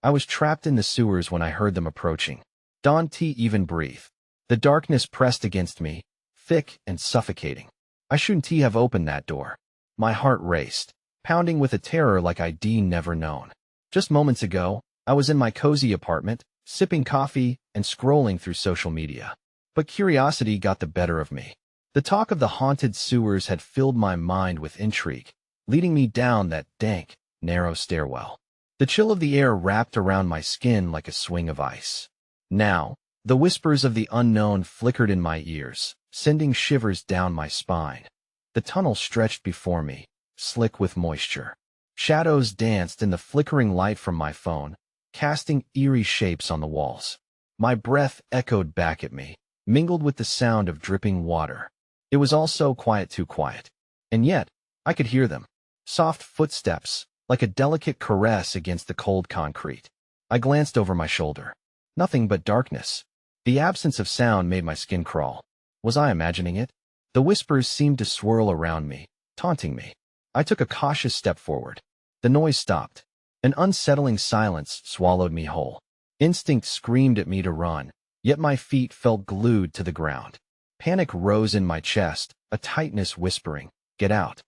I was trapped in the sewers when I heard them approaching. Don't even breathe. The darkness pressed against me, thick and suffocating. I shouldn't have opened that door. My heart raced, pounding with a terror like I'd never known. Just moments ago, I was in my cozy apartment, sipping coffee and scrolling through social media. But curiosity got the better of me. The talk of the haunted sewers had filled my mind with intrigue, leading me down that dank, narrow stairwell. The chill of the air wrapped around my skin like a swing of ice. Now, the whispers of the unknown flickered in my ears, sending shivers down my spine. The tunnel stretched before me, slick with moisture. Shadows danced in the flickering light from my phone, casting eerie shapes on the walls. My breath echoed back at me, mingled with the sound of dripping water. It was all so quiet, too quiet. And yet, I could hear them. Soft footsteps, like a delicate caress against the cold concrete. I glanced over my shoulder. Nothing but darkness. The absence of sound made my skin crawl. Was I imagining it? The whispers seemed to swirl around me, taunting me. I took a cautious step forward. The noise stopped. An unsettling silence swallowed me whole. Instinct screamed at me to run, yet my feet felt glued to the ground. Panic rose in my chest, a tightness whispering, "Get out."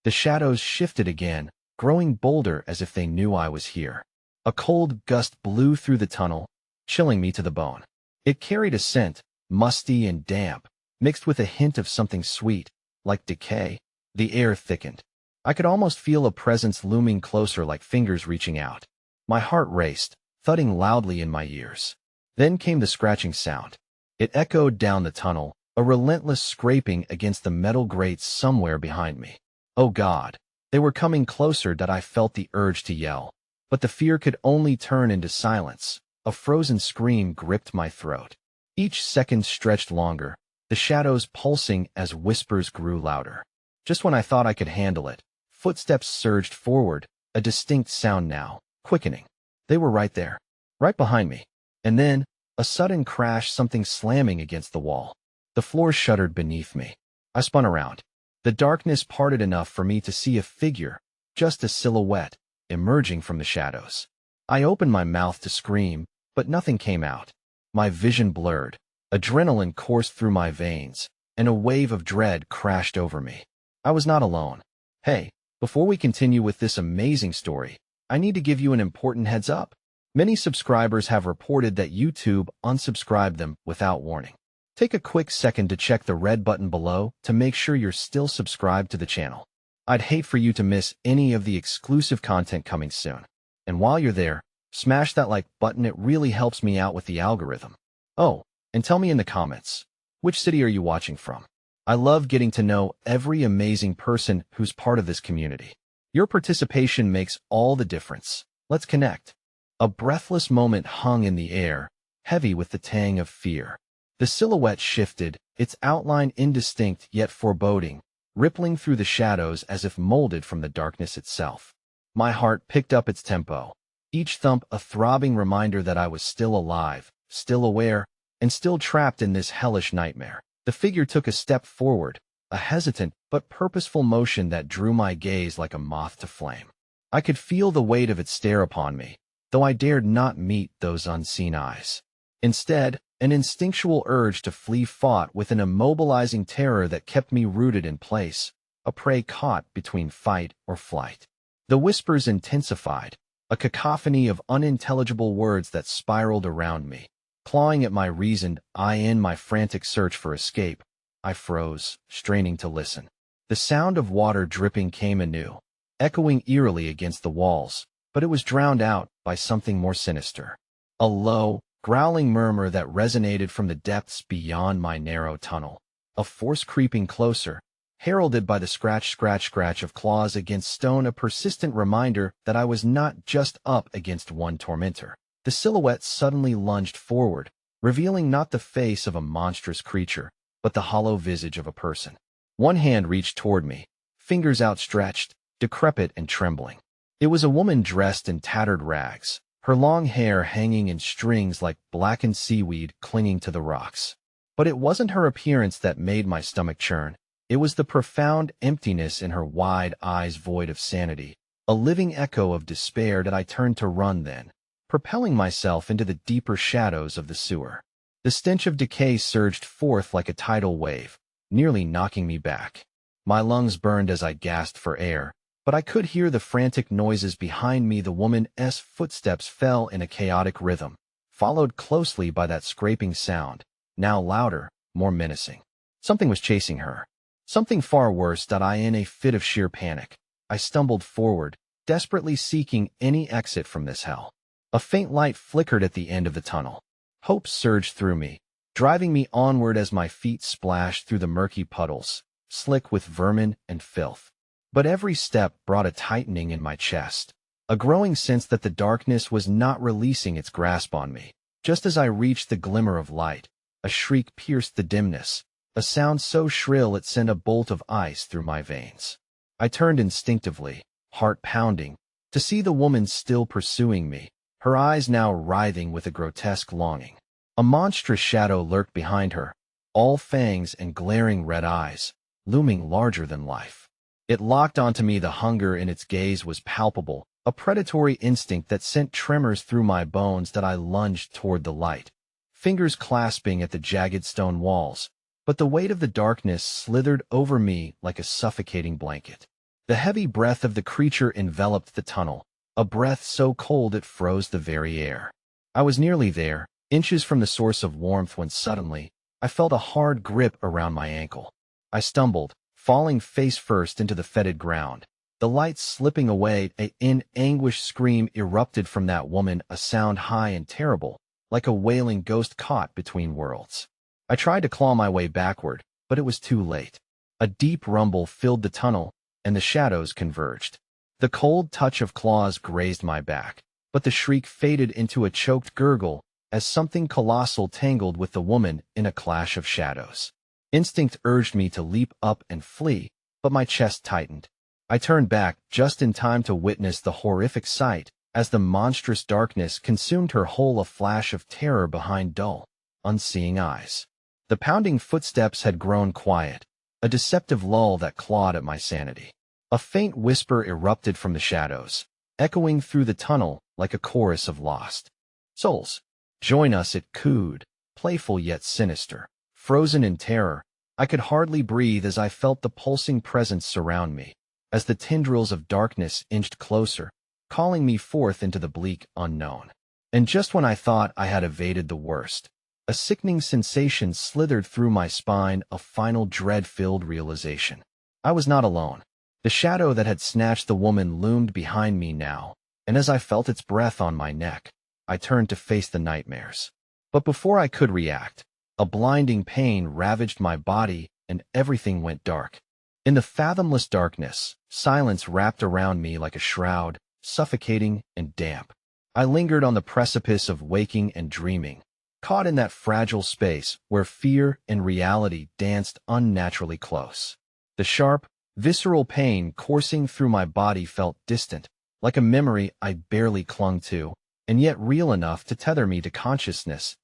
The shadows shifted again, growing bolder as if they knew I was here. A cold gust blew through the tunnel, chilling me to the bone. It carried a scent, musty and damp, mixed with a hint of something sweet, like decay. The air thickened. I could almost feel a presence looming closer, like fingers reaching out. My heart raced, thudding loudly in my ears. Then came the scratching sound. It echoed down the tunnel, a relentless scraping against the metal grates somewhere behind me. Oh God! They were coming closer that I felt the urge to yell. But the fear could only turn into silence. A frozen scream gripped my throat. Each second stretched longer, the shadows pulsing as whispers grew louder. Just when I thought I could handle it, footsteps surged forward, a distinct sound now, quickening. They were right there, right behind me. And then, a sudden crash, something slamming against the wall. The floor shuddered beneath me. I spun around. The darkness parted enough for me to see a figure, just a silhouette, emerging from the shadows. I opened my mouth to scream, but nothing came out. My vision blurred, adrenaline coursed through my veins, and a wave of dread crashed over me. I was not alone. Hey, before we continue with this amazing story, I need to give you an important heads up. Many subscribers have reported that YouTube unsubscribed them without warning. Take a quick second to check the red button below to make sure you're still subscribed to the channel. I'd hate for you to miss any of the exclusive content coming soon. And while you're there, smash that like button, it really helps me out with the algorithm. Oh, and tell me in the comments, which city are you watching from? I love getting to know every amazing person who's part of this community. Your participation makes all the difference. Let's connect. A breathless moment hung in the air, heavy with the tang of fear. The silhouette shifted, its outline indistinct yet foreboding, rippling through the shadows as if molded from the darkness itself. My heart picked up its tempo, each thump a throbbing reminder that I was still alive, still aware, and still trapped in this hellish nightmare. The figure took a step forward, a hesitant but purposeful motion that drew my gaze like a moth to flame. I could feel the weight of its stare upon me, though I dared not meet those unseen eyes. Instead, an instinctual urge to flee fought with an immobilizing terror that kept me rooted in place, a prey caught between fight or flight. The whispers intensified, a cacophony of unintelligible words that spiraled around me, clawing at my reasoned eye. In my frantic search for escape, I froze, straining to listen. The sound of water dripping came anew, echoing eerily against the walls, but it was drowned out by something more sinister. A low, growling murmur that resonated from the depths beyond my narrow tunnel. A force creeping closer, heralded by the scratch of claws against stone, a persistent reminder that I was not just up against one tormentor. The silhouette suddenly lunged forward, revealing not the face of a monstrous creature, but the hollow visage of a person. One hand reached toward me, fingers outstretched, decrepit and trembling. It was a woman dressed in tattered rags, her long hair hanging in strings like blackened seaweed clinging to the rocks. But it wasn't her appearance that made my stomach churn. It was the profound emptiness in her wide eyes, void of sanity, a living echo of despair. That I turned to run then, propelling myself into the deeper shadows of the sewer. The stench of decay surged forth like a tidal wave, nearly knocking me back. My lungs burned as I gasped for air, but I could hear the frantic noises behind me. The woman's footsteps fell in a chaotic rhythm, followed closely by that scraping sound, now louder, more menacing. Something was chasing her. Something far worse. In a fit of sheer panic, I stumbled forward, desperately seeking any exit from this hell. A faint light flickered at the end of the tunnel. Hope surged through me, driving me onward as my feet splashed through the murky puddles, slick with vermin and filth. But every step brought a tightening in my chest, a growing sense that the darkness was not releasing its grasp on me. Just as I reached the glimmer of light, a shriek pierced the dimness, a sound so shrill it sent a bolt of ice through my veins. I turned instinctively, heart pounding, to see the woman still pursuing me, her eyes now writhing with a grotesque longing. A monstrous shadow lurked behind her, all fangs and glaring red eyes, looming larger than life. It locked onto me. The hunger in its gaze was palpable, a predatory instinct that sent tremors through my bones. I lunged toward the light, fingers clasping at the jagged stone walls, but the weight of the darkness slithered over me like a suffocating blanket. The heavy breath of the creature enveloped the tunnel, a breath so cold it froze the very air. I was nearly there, inches from the source of warmth, when suddenly, I felt a hard grip around my ankle. I stumbled, falling face first into the fetid ground. The light slipping away. An anguished scream erupted from that woman, a sound high and terrible, like a wailing ghost caught between worlds. I tried to claw my way backward, but it was too late. A deep rumble filled the tunnel, and the shadows converged. The cold touch of claws grazed my back, but the shriek faded into a choked gurgle as something colossal tangled with the woman in a clash of shadows. Instinct urged me to leap up and flee, but my chest tightened. I turned back just in time to witness the horrific sight as the monstrous darkness consumed her whole, a flash of terror behind dull, unseeing eyes. The pounding footsteps had grown quiet, a deceptive lull that clawed at my sanity. A faint whisper erupted from the shadows, echoing through the tunnel like a chorus of lost souls. Join us, it cooed, playful yet sinister. Frozen in terror, I could hardly breathe as I felt the pulsing presence surround me, as the tendrils of darkness inched closer, calling me forth into the bleak unknown. And just when I thought I had evaded the worst, a sickening sensation slithered through my spine, a final dread-filled realization. I was not alone. The shadow that had snatched the woman loomed behind me now, and as I felt its breath on my neck, I turned to face the nightmares. But before I could react, a blinding pain ravaged my body and everything went dark. In the fathomless darkness, silence wrapped around me like a shroud, suffocating and damp. I lingered on the precipice of waking and dreaming, caught in that fragile space where fear and reality danced unnaturally close. The sharp, visceral pain coursing through my body felt distant, like a memory I barely clung to, and yet real enough to tether me to consciousness.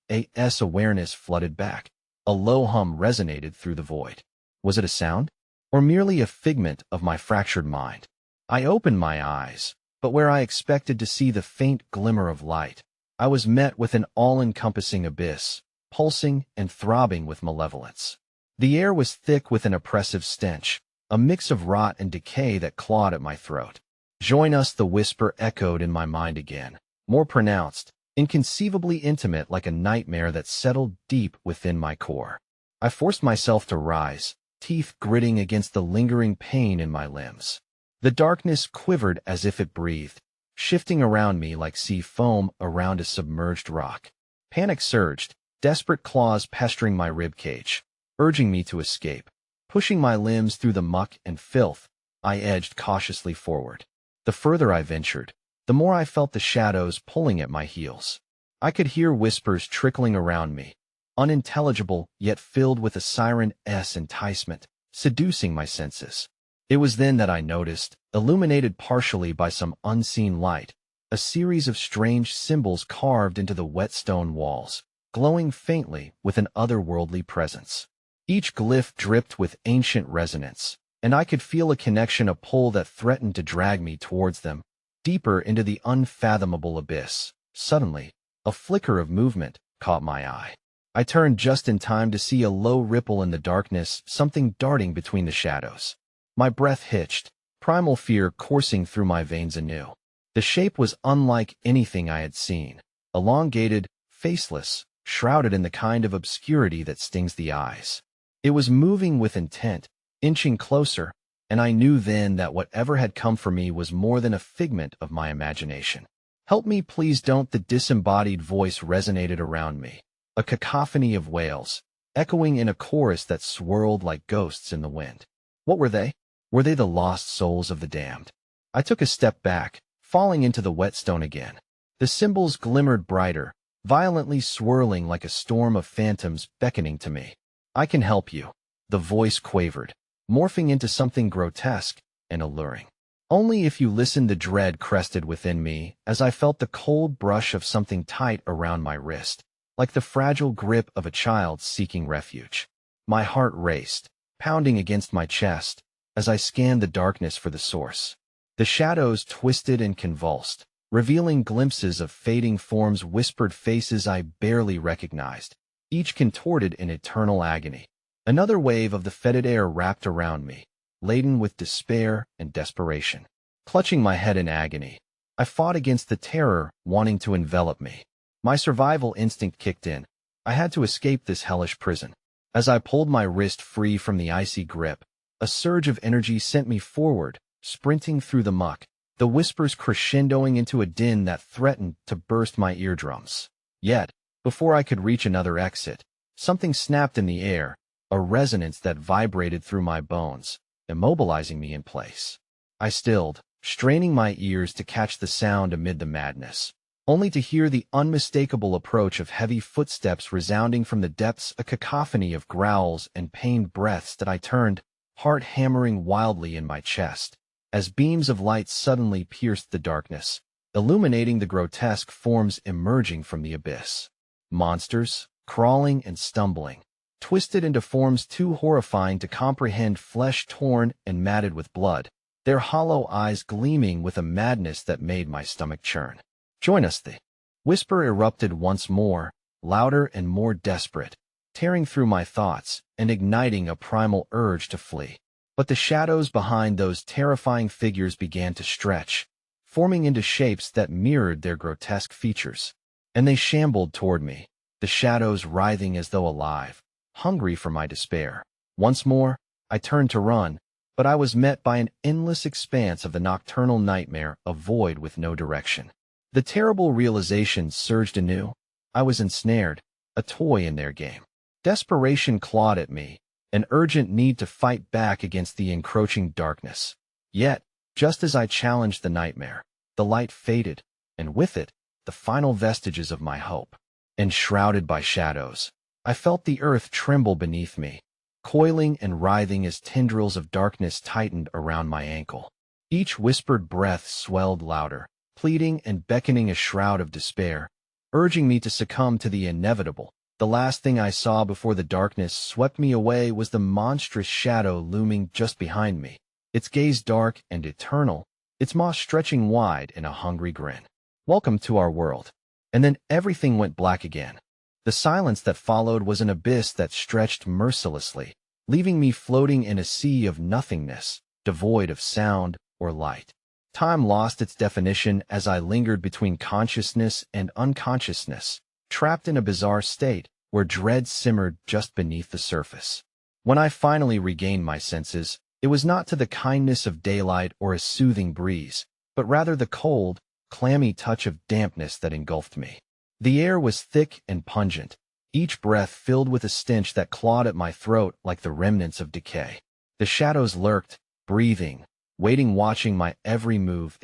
Awareness flooded back. A low hum resonated through the void. Was it a sound? Or merely a figment of my fractured mind? I opened my eyes, but where I expected to see the faint glimmer of light, I was met with an all-encompassing abyss, pulsing and throbbing with malevolence. The air was thick with an oppressive stench, a mix of rot and decay that clawed at my throat. Join us, the whisper echoed in my mind again, more pronounced, inconceivably intimate, like a nightmare that settled deep within my core. I forced myself to rise, teeth gritting against the lingering pain in my limbs. The darkness quivered as if it breathed, shifting around me like sea foam around a submerged rock. Panic surged, desperate claws pestering my ribcage, urging me to escape. Pushing my limbs through the muck and filth, I edged cautiously forward. The further I ventured, the more I felt the shadows pulling at my heels. I could hear whispers trickling around me, unintelligible yet filled with a siren's enticement, seducing my senses. It was then that I noticed, illuminated partially by some unseen light, a series of strange symbols carved into the wet stone walls, glowing faintly with an otherworldly presence. Each glyph dripped with ancient resonance, and I could feel a connection, a pull that threatened to drag me towards them, deeper into the unfathomable abyss. Suddenly, a flicker of movement caught my eye. I turned just in time to see a low ripple in the darkness, something darting between the shadows. My breath hitched, primal fear coursing through my veins anew. The shape was unlike anything I had seen, elongated, faceless, shrouded in the kind of obscurity that stings the eyes. It was moving with intent, inching closer, and I knew then that whatever had come for me was more than a figment of my imagination. "Help me, please don't," the disembodied voice resonated around me, a cacophony of wails, echoing in a chorus that swirled like ghosts in the wind. What were they? Were they the lost souls of the damned? I took a step back, falling into the whetstone again. The symbols glimmered brighter, violently swirling like a storm of phantoms beckoning to me. "I can help you," the voice quavered, morphing into something grotesque and alluring. "Only if you listen." The dread crested within me as I felt the cold brush of something tight around my wrist, like the fragile grip of a child seeking refuge. My heart raced, pounding against my chest, as I scanned the darkness for the source. The shadows twisted and convulsed, revealing glimpses of fading forms, whispered faces I barely recognized, each contorted in eternal agony. Another wave of the fetid air wrapped around me, laden with despair and desperation. Clutching my head in agony, I fought against the terror wanting to envelop me. My survival instinct kicked in. I had to escape this hellish prison. As I pulled my wrist free from the icy grip, a surge of energy sent me forward, sprinting through the muck, the whispers crescendoing into a din that threatened to burst my eardrums. Yet, before I could reach another exit, something snapped in the air, a resonance that vibrated through my bones, immobilizing me in place. I stilled, straining my ears to catch the sound amid the madness, only to hear the unmistakable approach of heavy footsteps resounding from the depths, a cacophony of growls and pained breaths that I turned, heart hammering wildly in my chest, as beams of light suddenly pierced the darkness, illuminating the grotesque forms emerging from the abyss. Monsters, crawling and stumbling, twisted into forms too horrifying to comprehend, flesh torn and matted with blood, their hollow eyes gleaming with a madness that made my stomach churn. "Join us!" The whisper erupted once more, louder and more desperate, tearing through my thoughts and igniting a primal urge to flee. But the shadows behind those terrifying figures began to stretch, forming into shapes that mirrored their grotesque features. And they shambled toward me, the shadows writhing as though alive, hungry for my despair. Once more, I turned to run, but I was met by an endless expanse of the nocturnal nightmare, a void with no direction. The terrible realization surged anew. I was ensnared, a toy in their game. Desperation clawed at me, an urgent need to fight back against the encroaching darkness. Yet, just as I challenged the nightmare, the light faded, and with it, the final vestiges of my hope. Enshrouded by shadows, I felt the earth tremble beneath me, coiling and writhing as tendrils of darkness tightened around my ankle. Each whispered breath swelled louder, pleading and beckoning a shroud of despair, urging me to succumb to the inevitable. The last thing I saw before the darkness swept me away was the monstrous shadow looming just behind me, its gaze dark and eternal, its maw stretching wide in a hungry grin. "Welcome to our world." And then everything went black again. The silence that followed was an abyss that stretched mercilessly, leaving me floating in a sea of nothingness, devoid of sound or light. Time lost its definition as I lingered between consciousness and unconsciousness, trapped in a bizarre state where dread simmered just beneath the surface. When I finally regained my senses, it was not to the kindness of daylight or a soothing breeze, but rather the cold, clammy touch of dampness that engulfed me. The air was thick and pungent, each breath filled with a stench that clawed at my throat like the remnants of decay. The shadows lurked, breathing, waiting, watching my every move.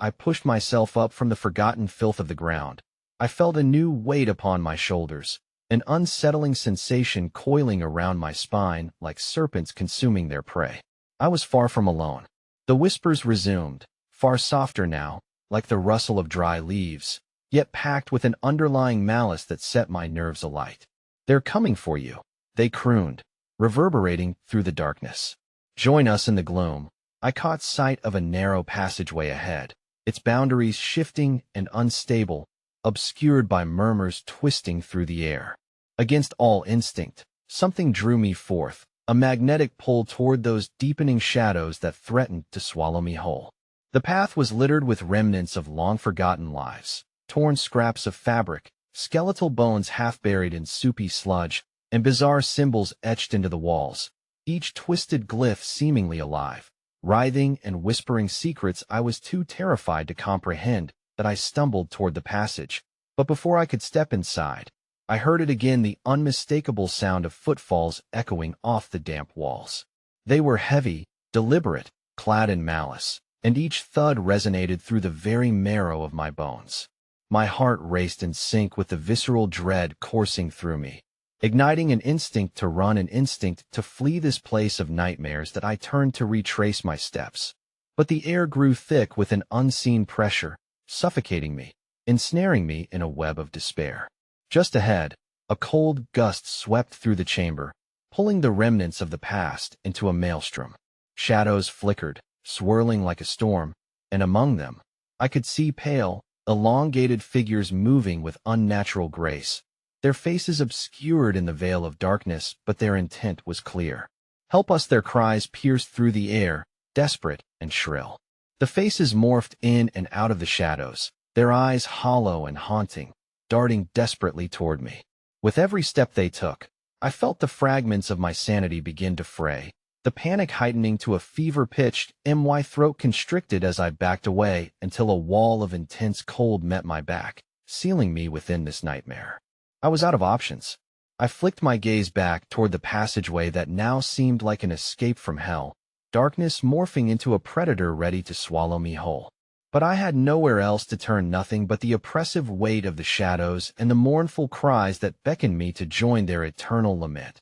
I pushed myself up from the forgotten filth of the ground. I felt a new weight upon my shoulders, an unsettling sensation coiling around my spine like serpents consuming their prey. I was far from alone. The whispers resumed, far softer now, like the rustle of dry leaves, yet packed with an underlying malice that set my nerves alight. "They're coming for you," they crooned, reverberating through the darkness. "Join us in the gloom." I caught sight of a narrow passageway ahead, its boundaries shifting and unstable, obscured by murmurs twisting through the air. Against all instinct, something drew me forth, a magnetic pull toward those deepening shadows that threatened to swallow me whole. The path was littered with remnants of long-forgotten lives, torn scraps of fabric, skeletal bones half-buried in soupy sludge, and bizarre symbols etched into the walls, each twisted glyph seemingly alive, writhing and whispering secrets I was too terrified to comprehend. That I stumbled toward the passage, but before I could step inside, I heard it again, the unmistakable sound of footfalls echoing off the damp walls. They were heavy, deliberate, clad in malice, and each thud resonated through the very marrow of my bones. My heart raced in sync with the visceral dread coursing through me, igniting an instinct to run, an instinct to flee this place of nightmares. That I turned to retrace my steps. But the air grew thick with an unseen pressure, suffocating me, ensnaring me in a web of despair. Just ahead, a cold gust swept through the chamber, pulling the remnants of the past into a maelstrom. Shadows flickered, swirling like a storm, and among them, I could see pale, elongated figures moving with unnatural grace, their faces obscured in the veil of darkness, but their intent was clear. Help us! Their cries pierced through the air, desperate and shrill. The faces morphed in and out of the shadows, their eyes hollow and haunting, darting desperately toward me. With every step they took, I felt the fragments of my sanity begin to fray, the panic heightening to a fever pitch. My throat constricted as I backed away until a wall of intense cold met my back, sealing me within this nightmare. I was out of options. I flicked my gaze back toward the passageway that now seemed like an escape from hell, darkness morphing into a predator ready to swallow me whole. But I had nowhere else to turn, nothing but the oppressive weight of the shadows and the mournful cries that beckoned me to join their eternal lament.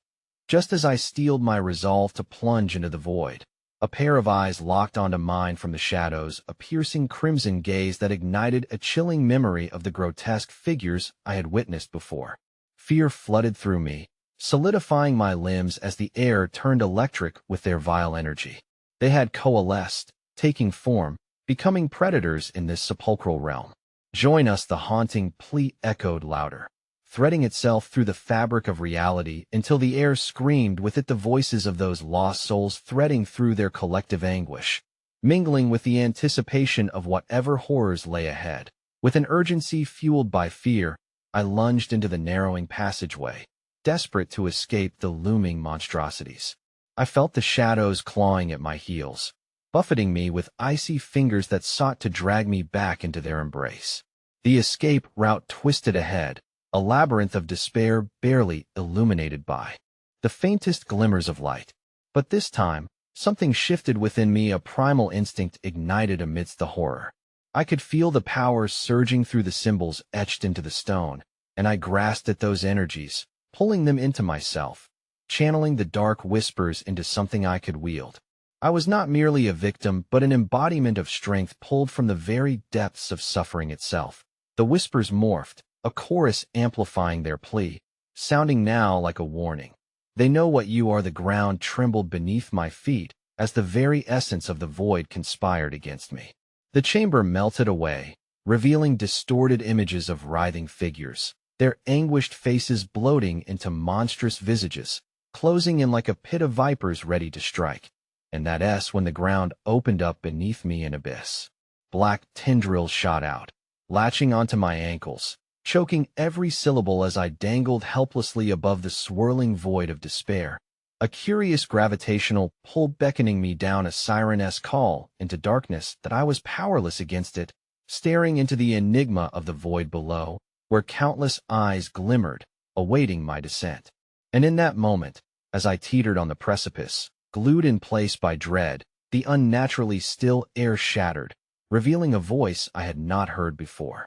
Just as I steeled my resolve to plunge into the void, a pair of eyes locked onto mine from the shadows, a piercing crimson gaze that ignited a chilling memory of the grotesque figures I had witnessed before. Fear flooded through me, solidifying my limbs as the air turned electric with their vile energy. They had coalesced, taking form, becoming predators in this sepulchral realm. Join us! The haunting plea echoed louder, threading itself through the fabric of reality until the air screamed with it, the voices of those lost souls threading through their collective anguish, mingling with the anticipation of whatever horrors lay ahead. With an urgency fueled by fear, I lunged into the narrowing passageway, desperate to escape the looming monstrosities. I felt the shadows clawing at my heels, buffeting me with icy fingers that sought to drag me back into their embrace. The escape route twisted ahead, a labyrinth of despair barely illuminated by the faintest glimmers of light. But this time, something shifted within me, a primal instinct ignited amidst the horror. I could feel the power surging through the symbols etched into the stone, and I grasped at those energies, pulling them into myself, channeling the dark whispers into something I could wield. I was not merely a victim, but an embodiment of strength pulled from the very depths of suffering itself. The whispers morphed, a chorus amplifying their plea, sounding now like a warning. They know what you are. The ground trembled beneath my feet as the very essence of the void conspired against me. The chamber melted away, revealing distorted images of writhing figures, their anguished faces bloating into monstrous visages, closing in like a pit of vipers ready to strike. And that when the ground opened up beneath me, an abyss. Black tendrils shot out, latching onto my ankles, choking every syllable as I dangled helplessly above the swirling void of despair. A curious gravitational pull beckoning me down, a siren-esque call into darkness that I was powerless against it, staring into the enigma of the void below, where countless eyes glimmered, awaiting my descent. And in that moment, as I teetered on the precipice, glued in place by dread, the unnaturally still air shattered, revealing a voice I had not heard before.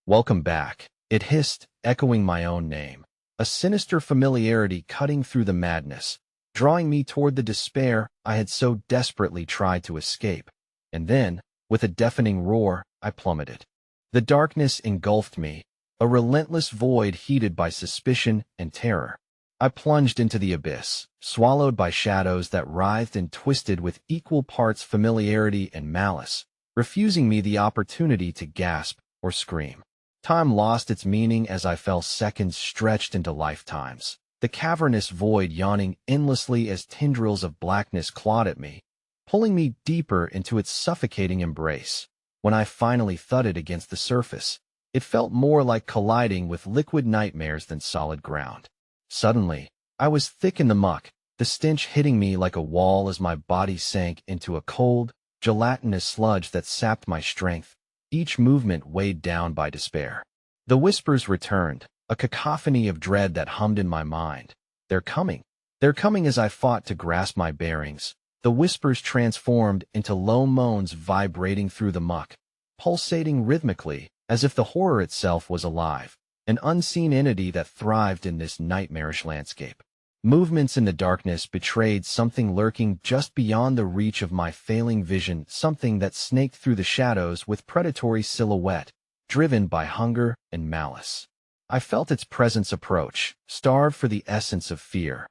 "Welcome back," it hissed, echoing my own name, a sinister familiarity cutting through the madness, drawing me toward the despair I had so desperately tried to escape. And then, with a deafening roar, I plummeted. The darkness engulfed me, a relentless void heated by suspicion and terror. I plunged into the abyss, swallowed by shadows that writhed and twisted with equal parts familiarity and malice, refusing me the opportunity to gasp or scream. Time lost its meaning as I felt seconds stretched into lifetimes. The cavernous void yawning endlessly as tendrils of blackness clawed at me, pulling me deeper into its suffocating embrace. When I finally thudded against the surface, it felt more like colliding with liquid nightmares than solid ground. Suddenly, I was thick in the muck, the stench hitting me like a wall as my body sank into a cold, gelatinous sludge that sapped my strength, each movement weighed down by despair. The whispers returned, a cacophony of dread that hummed in my mind. They're coming. They're coming as I fought to grasp my bearings. The whispers transformed into low moans vibrating through the muck, pulsating rhythmically, as if the horror itself was alive, an unseen entity that thrived in this nightmarish landscape. Movements in the darkness betrayed something lurking just beyond the reach of my failing vision, something that snaked through the shadows with predatory silhouette, driven by hunger and malice. I felt its presence approach, starved for the essence of fear.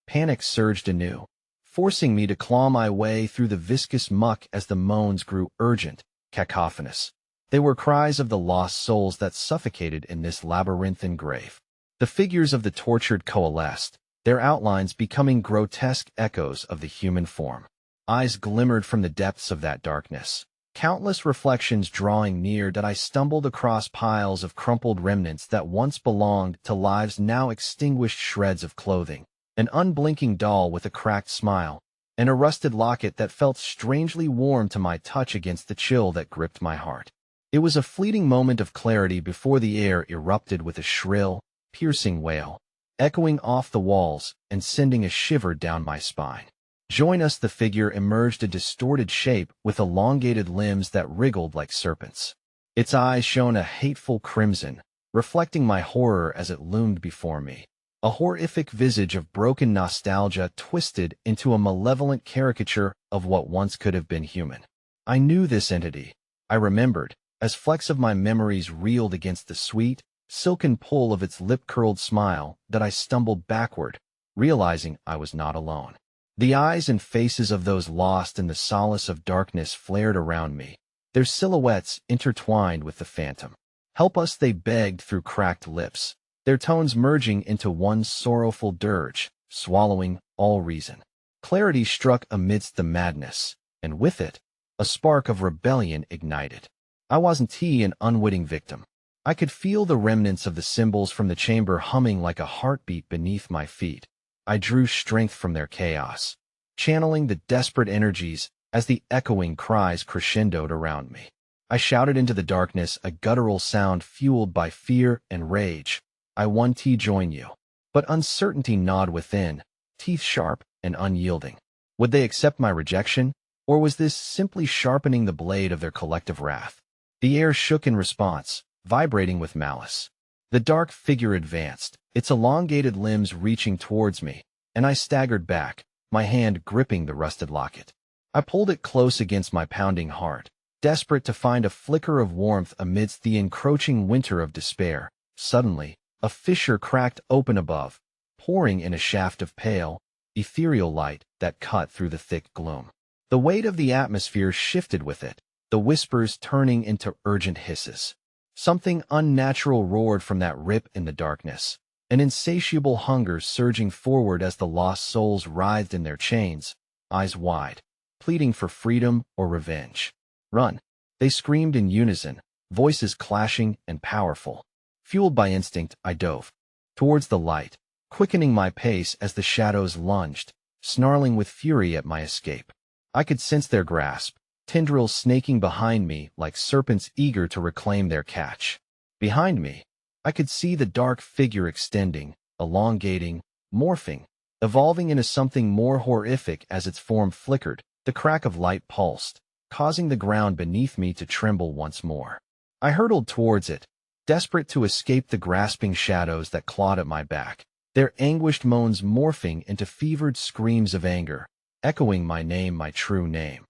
Panic surged anew, forcing me to claw my way through the viscous muck as the moans grew urgent, cacophonous. They were cries of the lost souls that suffocated in this labyrinthine grave. The figures of the tortured coalesced, their outlines becoming grotesque echoes of the human form. Eyes glimmered from the depths of that darkness, countless reflections drawing near that I stumbled across piles of crumpled remnants that once belonged to lives now extinguished, shreds of clothing, an unblinking doll with a cracked smile, and a rusted locket that felt strangely warm to my touch against the chill that gripped my heart. It was a fleeting moment of clarity before the air erupted with a shrill, piercing wail, echoing off the walls and sending a shiver down my spine. Join us, the figure emerged, a distorted shape with elongated limbs that wriggled like serpents. Its eyes shone a hateful crimson, reflecting my horror as it loomed before me. A horrific visage of broken nostalgia twisted into a malevolent caricature of what once could have been human. I knew this entity. I remembered, as flecks of my memories reeled against the sweet, silken pull of its lip-curled smile, that I stumbled backward, realizing I was not alone. The eyes and faces of those lost in the solace of darkness flared around me, their silhouettes intertwined with the phantom. Help us, they begged through cracked lips, their tones merging into one sorrowful dirge, swallowing all reason. Clarity struck amidst the madness, and with it, a spark of rebellion ignited. I wasn't an unwitting victim. I could feel the remnants of the symbols from the chamber humming like a heartbeat beneath my feet. I drew strength from their chaos, channeling the desperate energies as the echoing cries crescendoed around me. I shouted into the darkness, a guttural sound fueled by fear and rage. I want to join you. But uncertainty gnawed within, teeth sharp and unyielding. Would they accept my rejection, or was this simply sharpening the blade of their collective wrath? The air shook in response, vibrating with malice. The dark figure advanced, its elongated limbs reaching towards me, and I staggered back, my hand gripping the rusted locket. I pulled it close against my pounding heart, desperate to find a flicker of warmth amidst the encroaching winter of despair. Suddenly, a fissure cracked open above, pouring in a shaft of pale, ethereal light that cut through the thick gloom. The weight of the atmosphere shifted with it, the whispers turning into urgent hisses. Something unnatural roared from that rip in the darkness, an insatiable hunger surging forward as the lost souls writhed in their chains, eyes wide, pleading for freedom or revenge. Run! They screamed in unison, voices clashing and powerful. Fueled by instinct, I dove towards the light, quickening my pace as the shadows lunged, snarling with fury at my escape. I could sense their grasp, tendrils snaking behind me like serpents eager to reclaim their catch. Behind me, I could see the dark figure extending, elongating, morphing, evolving into something more horrific as its form flickered. The crack of light pulsed, causing the ground beneath me to tremble once more. I hurtled towards it, desperate to escape the grasping shadows that clawed at my back, their anguished moans morphing into fevered screams of anger, echoing my name, my true name.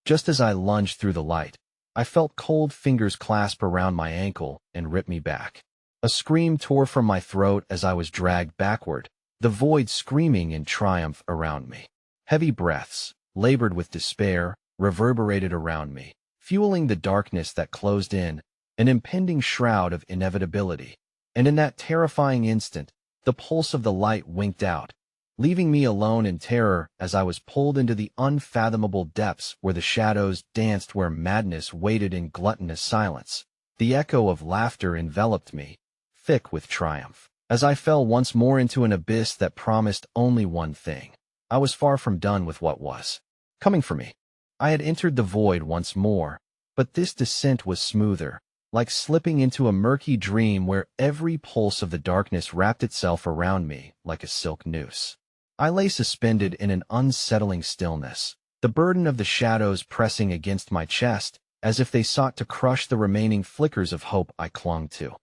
Just as I lunged through the light, I felt cold fingers clasp around my ankle and rip me back. A scream tore from my throat as I was dragged backward, the void screaming in triumph around me. Heavy breaths, labored with despair, reverberated around me, fueling the darkness that closed in an impending shroud of inevitability. And in that terrifying instant, the pulse of the light winked out, leaving me alone in terror as I was pulled into the unfathomable depths where the shadows danced, where madness waited in gluttonous silence. The echo of laughter enveloped me, thick with triumph, as I fell once more into an abyss that promised only one thing. I was far from done with what was coming for me. I had entered the void once more, but this descent was smoother, like slipping into a murky dream where every pulse of the darkness wrapped itself around me like a silk noose. I lay suspended in an unsettling stillness, the burden of the shadows pressing against my chest as if they sought to crush the remaining flickers of hope I clung to.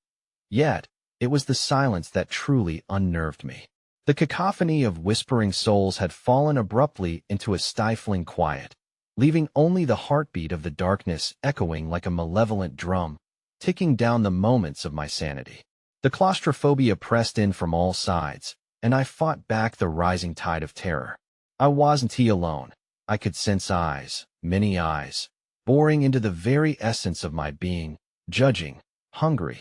Yet, it was the silence that truly unnerved me. The cacophony of whispering souls had fallen abruptly into a stifling quiet, leaving only the heartbeat of the darkness echoing like a malevolent drum, ticking down the moments of my sanity. The claustrophobia pressed in from all sides, and I fought back the rising tide of terror. I wasn't alone. I could sense eyes, many eyes, boring into the very essence of my being, judging, hungry.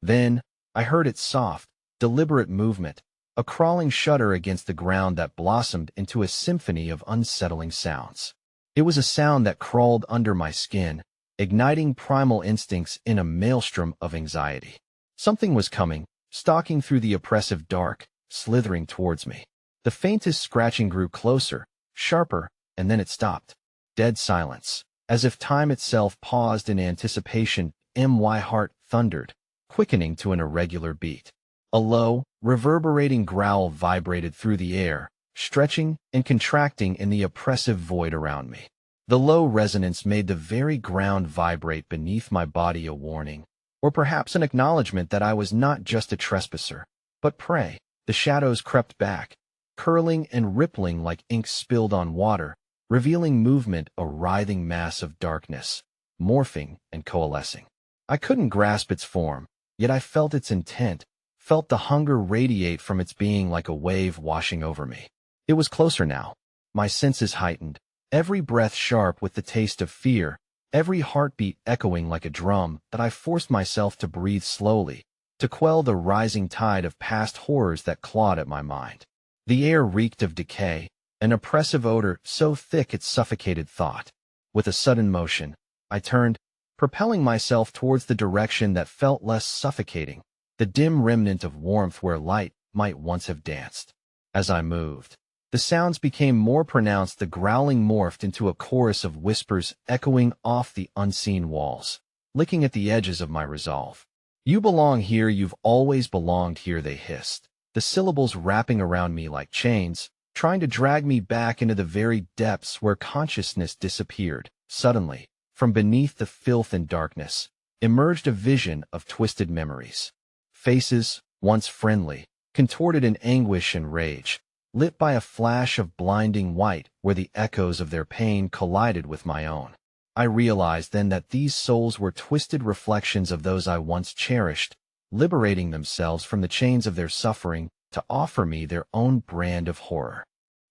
Then, I heard its soft, deliberate movement, a crawling shudder against the ground that blossomed into a symphony of unsettling sounds. It was a sound that crawled under my skin, igniting primal instincts in a maelstrom of anxiety. Something was coming, stalking through the oppressive dark, slithering towards me. The faintest scratching grew closer, sharper, and then it stopped. Dead silence. As if time itself paused in anticipation, my heart thundered, quickening to an irregular beat. A low, reverberating growl vibrated through the air, stretching and contracting in the oppressive void around me. The low resonance made the very ground vibrate beneath my body, a warning, or perhaps an acknowledgement that I was not just a trespasser, but prey. The shadows crept back, curling and rippling like ink spilled on water, revealing movement, a writhing mass of darkness, morphing and coalescing. I couldn't grasp its form, yet I felt its intent, felt the hunger radiate from its being like a wave washing over me. It was closer now, my senses heightened, every breath sharp with the taste of fear, every heartbeat echoing like a drum that I forced myself to breathe slowly, to quell the rising tide of past horrors that clawed at my mind. The air reeked of decay, an oppressive odor so thick it suffocated thought. With a sudden motion, I turned, propelling myself towards the direction that felt less suffocating, the dim remnant of warmth where light might once have danced. As I moved, the sounds became more pronounced, the growling morphed into a chorus of whispers echoing off the unseen walls, licking at the edges of my resolve. "You belong here, you've always belonged here," they hissed, the syllables wrapping around me like chains, trying to drag me back into the very depths where consciousness disappeared. Suddenly, from beneath the filth and darkness, emerged a vision of twisted memories. Faces, once friendly, contorted in anguish and rage, lit by a flash of blinding white where the echoes of their pain collided with my own. I realized then that these souls were twisted reflections of those I once cherished, liberating themselves from the chains of their suffering to offer me their own brand of horror.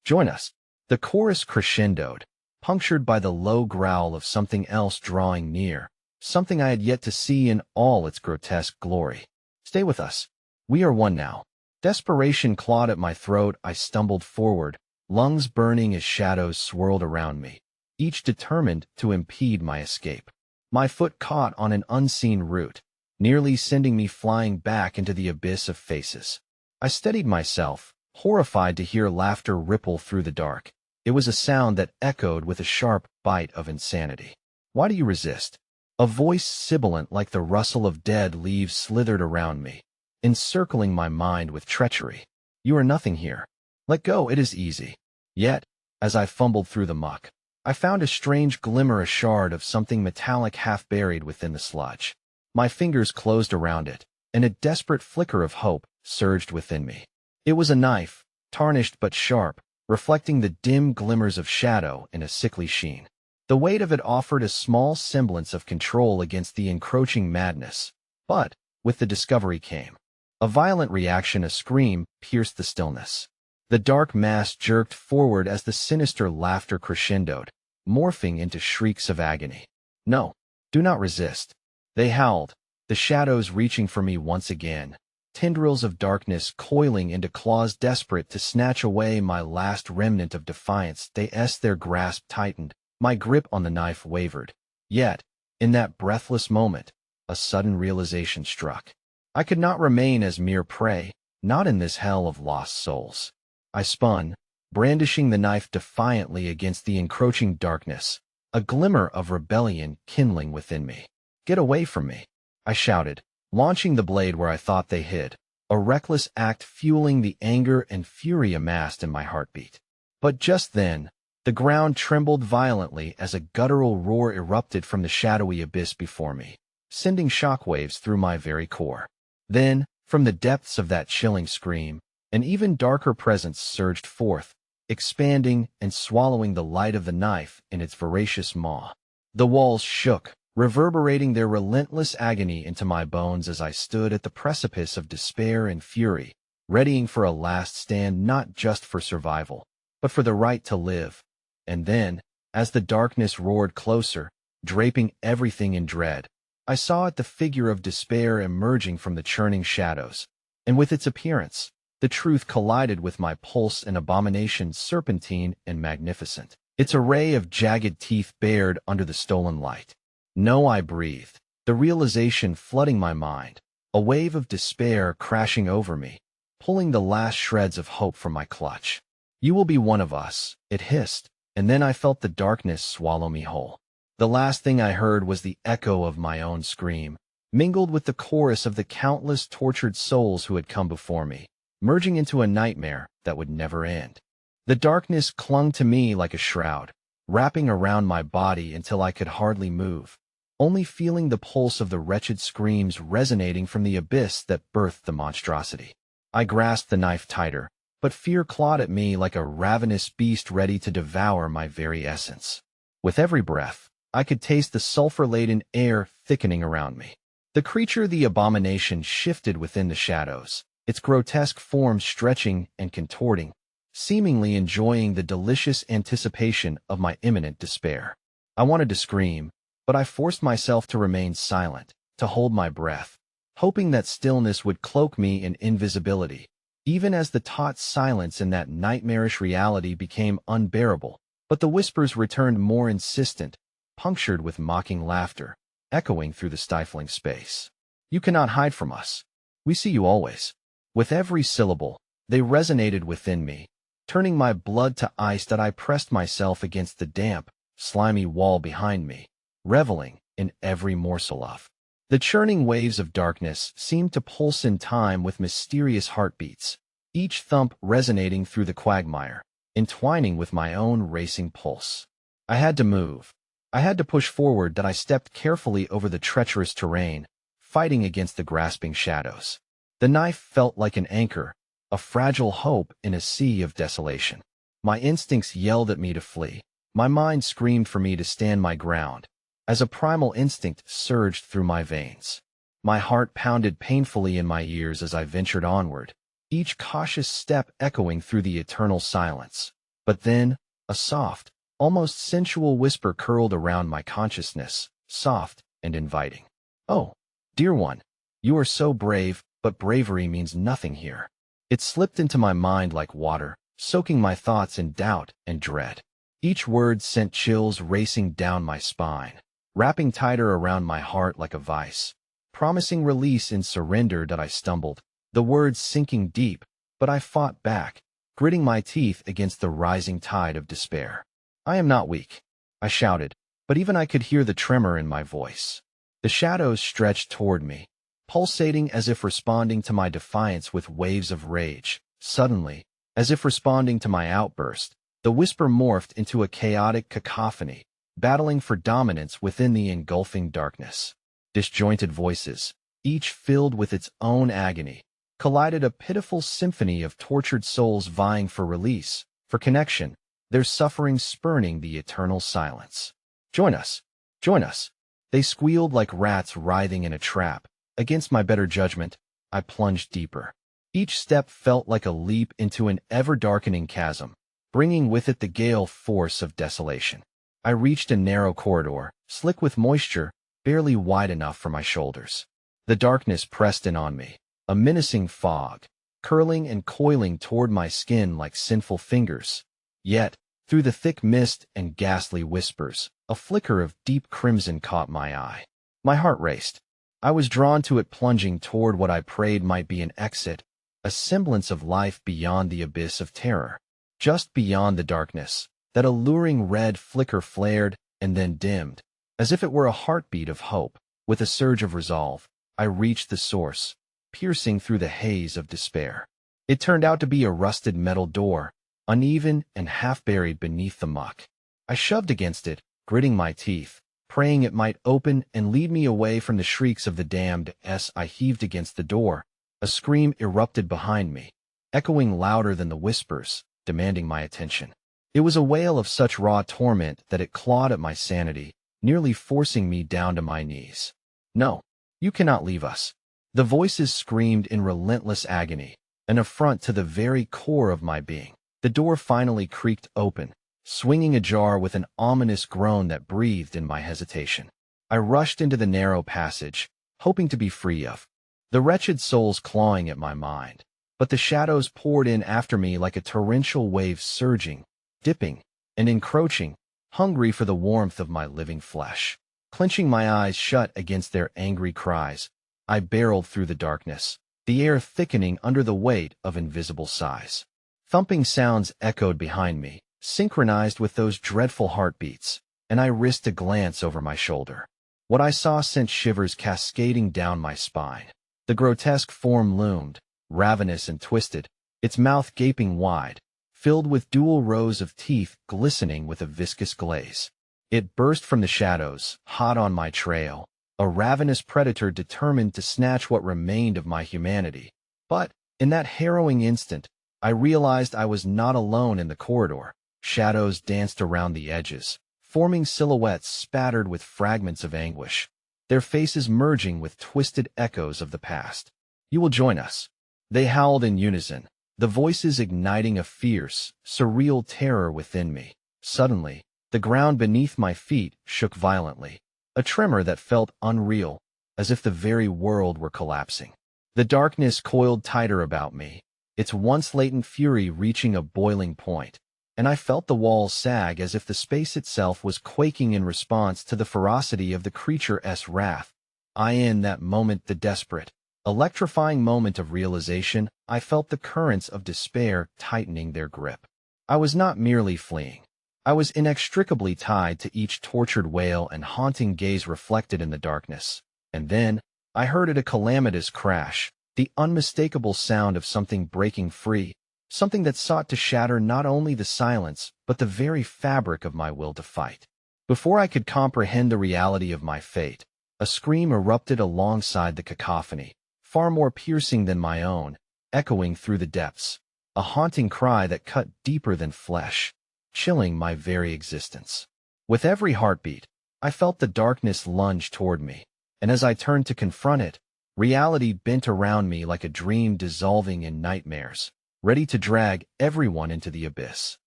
"Join us." The chorus crescendoed, punctured by the low growl of something else drawing near, something I had yet to see in all its grotesque glory. "Stay with us. We are one now." Desperation clawed at my throat. I stumbled forward, lungs burning as shadows swirled around me, each determined to impede my escape. My foot caught on an unseen root, nearly sending me flying back into the abyss of faces. I steadied myself, horrified to hear laughter ripple through the dark. It was a sound that echoed with a sharp bite of insanity. "Why do you resist?" A voice sibilant like the rustle of dead leaves slithered around me, encircling my mind with treachery. "You are nothing here. Let go, it is easy." Yet, as I fumbled through the muck, I found a strange glimmer, a shard of something metallic half buried within the sludge. My fingers closed around it, and a desperate flicker of hope surged within me. It was a knife, tarnished but sharp, reflecting the dim glimmers of shadow in a sickly sheen. The weight of it offered a small semblance of control against the encroaching madness, but, with the discovery came a violent reaction. A scream pierced the stillness. The dark mass jerked forward as the sinister laughter crescendoed, morphing into shrieks of agony. "No, do not resist." They howled, the shadows reaching for me once again. Tendrils of darkness coiling into claws desperate to snatch away my last remnant of defiance. Their grasp tightened. My grip on the knife wavered. Yet, in that breathless moment, a sudden realization struck. I could not remain as mere prey, not in this hell of lost souls. I spun, brandishing the knife defiantly against the encroaching darkness, a glimmer of rebellion kindling within me. "Get away from me," I shouted, launching the blade where I thought they hid, a reckless act fueling the anger and fury amassed in my heartbeat. But just then, the ground trembled violently as a guttural roar erupted from the shadowy abyss before me, sending shockwaves through my very core. Then, from the depths of that chilling scream, an even darker presence surged forth, expanding and swallowing the light of the knife in its voracious maw. The walls shook, reverberating their relentless agony into my bones as I stood at the precipice of despair and fury, readying for a last stand not just for survival, but for the right to live. And then, as the darkness roared closer, draping everything in dread, I saw it the figure of despair emerging from the churning shadows, and with its appearance, the truth collided with my pulse, an abomination serpentine and magnificent, its array of jagged teeth bared under the stolen light. "No," I breathed, the realization flooding my mind, a wave of despair crashing over me, pulling the last shreds of hope from my clutch. "You will be one of us," it hissed, and then I felt the darkness swallow me whole. The last thing I heard was the echo of my own scream, mingled with the chorus of the countless tortured souls who had come before me, merging into a nightmare that would never end. The darkness clung to me like a shroud, wrapping around my body until I could hardly move, only feeling the pulse of the wretched screams resonating from the abyss that birthed the monstrosity. I grasped the knife tighter, but fear clawed at me like a ravenous beast ready to devour my very essence. With every breath, I could taste the sulfur-laden air thickening around me. The creature, the abomination, shifted within the shadows, its grotesque form stretching and contorting, seemingly enjoying the delicious anticipation of my imminent despair. I wanted to scream, but I forced myself to remain silent, to hold my breath, hoping that stillness would cloak me in invisibility, even as the taut silence in that nightmarish reality became unbearable. But the whispers returned more insistent, punctured with mocking laughter, echoing through the stifling space. "You cannot hide from us. We see you always." With every syllable, they resonated within me, turning my blood to ice that I pressed myself against the damp, slimy wall behind me, reveling in every morsel of. The churning waves of darkness seemed to pulse in time with mysterious heartbeats, each thump resonating through the quagmire, entwining with my own racing pulse. I had to move. I had to push forward. That I stepped carefully over the treacherous terrain, fighting against the grasping shadows. The knife felt like an anchor, a fragile hope in a sea of desolation. My instincts yelled at me to flee. My mind screamed for me to stand my ground, as a primal instinct surged through my veins. My heart pounded painfully in my ears as I ventured onward, each cautious step echoing through the eternal silence. But then, a soft, almost sensual whisper curled around my consciousness, soft and inviting. "Oh, dear one, you are so brave, but bravery means nothing here." It slipped into my mind like water, soaking my thoughts in doubt and dread. Each word sent chills racing down my spine, wrapping tighter around my heart like a vice, promising release in surrender. That I stumbled, the words sinking deep, but I fought back, gritting my teeth against the rising tide of despair. "I am not weak," I shouted, but even I could hear the tremor in my voice. The shadows stretched toward me, pulsating as if responding to my defiance with waves of rage. Suddenly, as if responding to my outburst, the whisper morphed into a chaotic cacophony, battling for dominance within the engulfing darkness. Disjointed voices, each filled with its own agony, collided, a pitiful symphony of tortured souls vying for release, for connection, their suffering spurning the eternal silence. Join us! Join us!" They squealed like rats writhing in a trap. Against my better judgment, I plunged deeper. Each step felt like a leap into an ever-darkening chasm, bringing with it the gale force of desolation. I reached a narrow corridor, slick with moisture, barely wide enough for my shoulders. The darkness pressed in on me, a menacing fog, curling and coiling toward my skin like sinful fingers. Yet, through the thick mist and ghastly whispers, a flicker of deep crimson caught my eye. My heart raced. I was drawn to it, plunging toward what I prayed might be an exit, a semblance of life beyond the abyss of terror. Just beyond the darkness, that alluring red flicker flared and then dimmed, as if it were a heartbeat of hope. With a surge of resolve, I reached the source, piercing through the haze of despair. It turned out to be a rusted metal door, uneven and half-buried beneath the muck. I shoved against it, gritting my teeth, praying it might open and lead me away from the shrieks of the damned. As I heaved against the door, a scream erupted behind me, echoing louder than the whispers, demanding my attention. It was a wail of such raw torment that it clawed at my sanity, nearly forcing me down to my knees. "No, you cannot leave us." The voices screamed in relentless agony, an affront to the very core of my being. The door finally creaked open, swinging ajar with an ominous groan that breathed in my hesitation. I rushed into the narrow passage, hoping to be free of the wretched souls clawing at my mind. But the shadows poured in after me like a torrential wave, surging, dipping, and encroaching, hungry for the warmth of my living flesh. Clenching my eyes shut against their angry cries, I barreled through the darkness, the air thickening under the weight of invisible sighs. Thumping sounds echoed behind me, synchronized with those dreadful heartbeats, and I risked a glance over my shoulder. What I saw sent shivers cascading down my spine. The grotesque form loomed, ravenous and twisted, its mouth gaping wide, filled with dual rows of teeth glistening with a viscous glaze. It burst from the shadows, hot on my trail, a ravenous predator determined to snatch what remained of my humanity. But, in that harrowing instant, I realized I was not alone in the corridor. Shadows danced around the edges, forming silhouettes spattered with fragments of anguish, their faces merging with twisted echoes of the past. "You will join us," they howled in unison, the voices igniting a fierce, surreal terror within me. Suddenly, the ground beneath my feet shook violently, a tremor that felt unreal, as if the very world were collapsing. The darkness coiled tighter about me, its once latent fury reaching a boiling point, and I felt the walls sag as if the space itself was quaking in response to the ferocity of the creature's wrath. In that moment, the desperate, electrifying moment of realization, I felt the currents of despair tightening their grip. I was not merely fleeing. I was inextricably tied to each tortured wail and haunting gaze reflected in the darkness. And then, I heard it, a calamitous crash, the unmistakable sound of something breaking free, something that sought to shatter not only the silence, but the very fabric of my will to fight. Before I could comprehend the reality of my fate, a scream erupted alongside the cacophony, far more piercing than my own, echoing through the depths, a haunting cry that cut deeper than flesh, chilling my very existence. With every heartbeat, I felt the darkness lunge toward me, and as I turned to confront it, reality bent around me like a dream dissolving in nightmares, ready to drag everyone into the abyss.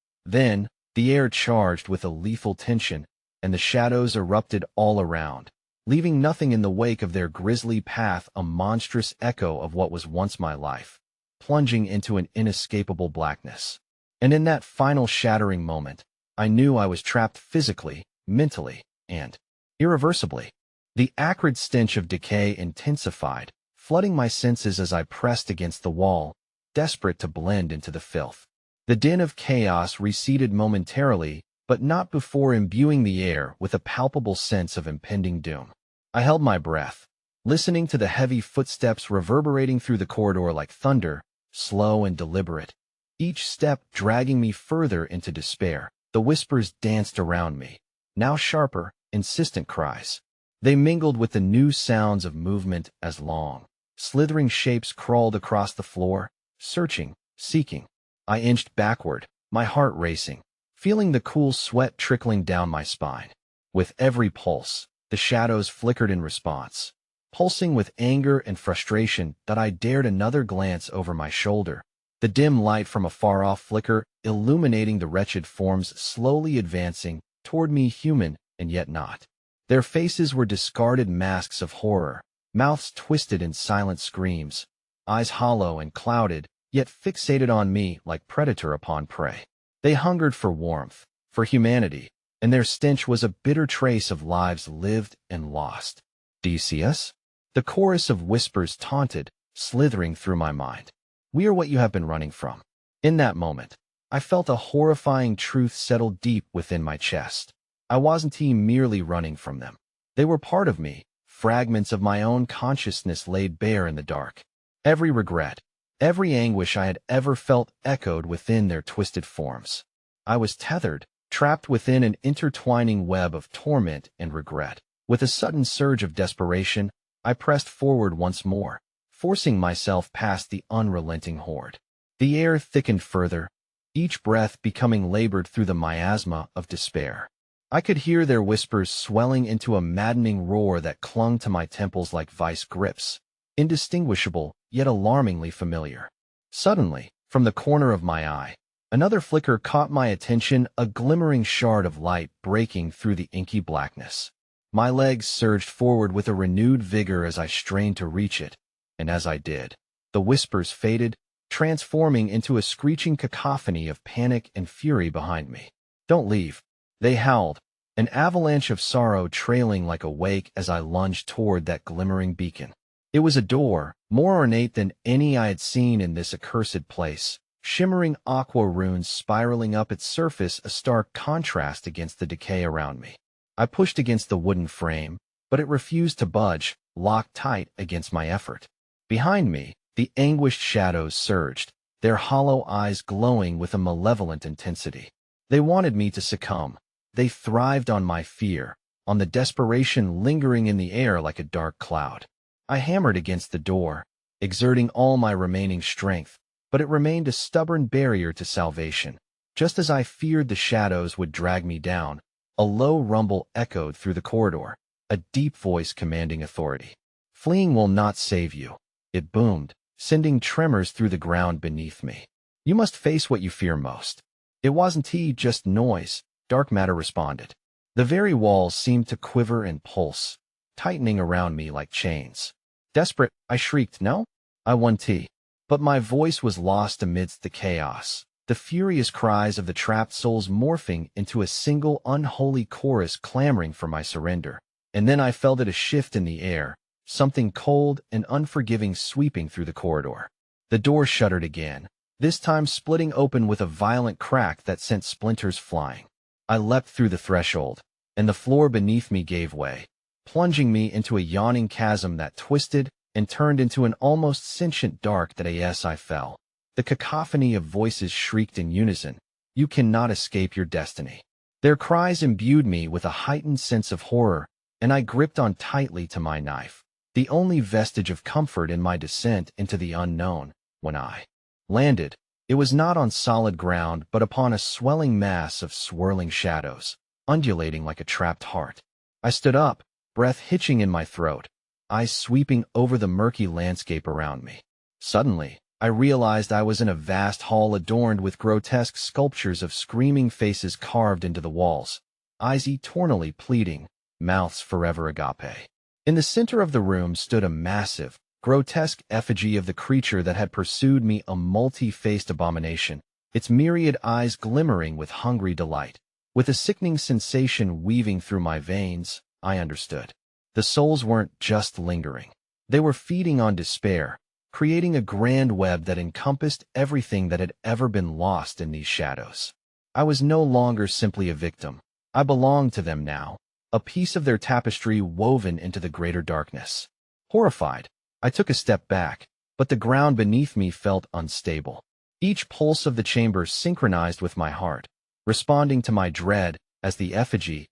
Then, the air charged with a lethal tension, and the shadows erupted all around, leaving nothing in the wake of their grisly path, a monstrous echo of what was once my life, plunging into an inescapable blackness. And in that final shattering moment, I knew I was trapped physically, mentally, and irreversibly. The acrid stench of decay intensified, flooding my senses as I pressed against the wall, desperate to blend into the filth. The din of chaos receded momentarily, but not before imbuing the air with a palpable sense of impending doom. I held my breath, listening to the heavy footsteps reverberating through the corridor like thunder, slow and deliberate, each step dragging me further into despair. The whispers danced around me, now sharper, insistent cries. They mingled with the new sounds of movement as long, slithering shapes crawled across the floor, searching, seeking. I inched backward, my heart racing, feeling the cool sweat trickling down my spine. With every pulse, the shadows flickered in response, pulsing with anger and frustration that I dared another glance over my shoulder. The dim light from a far-off flicker, illuminating the wretched forms slowly advancing toward me, human and yet not. Their faces were discarded masks of horror, mouths twisted in silent screams, eyes hollow and clouded, yet fixated on me like predator upon prey. They hungered for warmth, for humanity, and their stench was a bitter trace of lives lived and lost. "Do you see us?" The chorus of whispers taunted, slithering through my mind. "We are what you have been running from." In that moment, I felt a horrifying truth settle deep within my chest. I wasn't merely running from them. They were part of me, fragments of my own consciousness laid bare in the dark. Every regret, every anguish I had ever felt echoed within their twisted forms. I was tethered, trapped within an intertwining web of torment and regret. With a sudden surge of desperation, I pressed forward once more, forcing myself past the unrelenting horde. The air thickened further, each breath becoming labored through the miasma of despair. I could hear their whispers swelling into a maddening roar that clung to my temples like vice grips, indistinguishable yet alarmingly familiar. Suddenly, from the corner of my eye, another flicker caught my attention, a glimmering shard of light breaking through the inky blackness. My legs surged forward with a renewed vigor as I strained to reach it, and as I did, the whispers faded, transforming into a screeching cacophony of panic and fury behind me. "Don't leave," they howled, an avalanche of sorrow trailing like a wake as I lunged toward that glimmering beacon. It was a door, more ornate than any I had seen in this accursed place, shimmering aqua runes spiraling up its surface, a stark contrast against the decay around me. I pushed against the wooden frame, but it refused to budge, locked tight against my effort. Behind me, the anguished shadows surged, their hollow eyes glowing with a malevolent intensity. They wanted me to succumb. They thrived on my fear, on the desperation lingering in the air like a dark cloud. I hammered against the door, exerting all my remaining strength, but it remained a stubborn barrier to salvation. Just as I feared the shadows would drag me down, a low rumble echoed through the corridor, a deep voice commanding authority. "Fleeing will not save you," it boomed, sending tremors through the ground beneath me. "You must face what you fear most." It wasn't just noise, dark matter responded. The very walls seemed to quiver and pulse, tightening around me like chains. Desperate, I shrieked, "No, I want tea." But my voice was lost amidst the chaos, the furious cries of the trapped souls morphing into a single unholy chorus clamoring for my surrender. And then I felt a shift in the air, something cold and unforgiving sweeping through the corridor. The door shuddered again, this time splitting open with a violent crack that sent splinters flying. I leapt through the threshold, and the floor beneath me gave way, plunging me into a yawning chasm that twisted and turned into an almost sentient dark that as I fell. The cacophony of voices shrieked in unison, "You cannot escape your destiny." Their cries imbued me with a heightened sense of horror, and I gripped on tightly to my knife, the only vestige of comfort in my descent into the unknown. When I landed, it was not on solid ground but upon a swelling mass of swirling shadows, undulating like a trapped heart. I stood up, breath hitching in my throat, eyes sweeping over the murky landscape around me. Suddenly, I realized I was in a vast hall adorned with grotesque sculptures of screaming faces carved into the walls, eyes eternally pleading, mouths forever agape. In the center of the room stood a massive, grotesque effigy of the creature that had pursued me, a multi-faced abomination, its myriad eyes glimmering with hungry delight. With a sickening sensation weaving through my veins, I understood. The souls weren't just lingering. They were feeding on despair, creating a grand web that encompassed everything that had ever been lost in these shadows. I was no longer simply a victim. I belonged to them now, a piece of their tapestry woven into the greater darkness. Horrified, I took a step back, but the ground beneath me felt unstable. Each pulse of the chamber synchronized with my heart, responding to my dread as the effigy's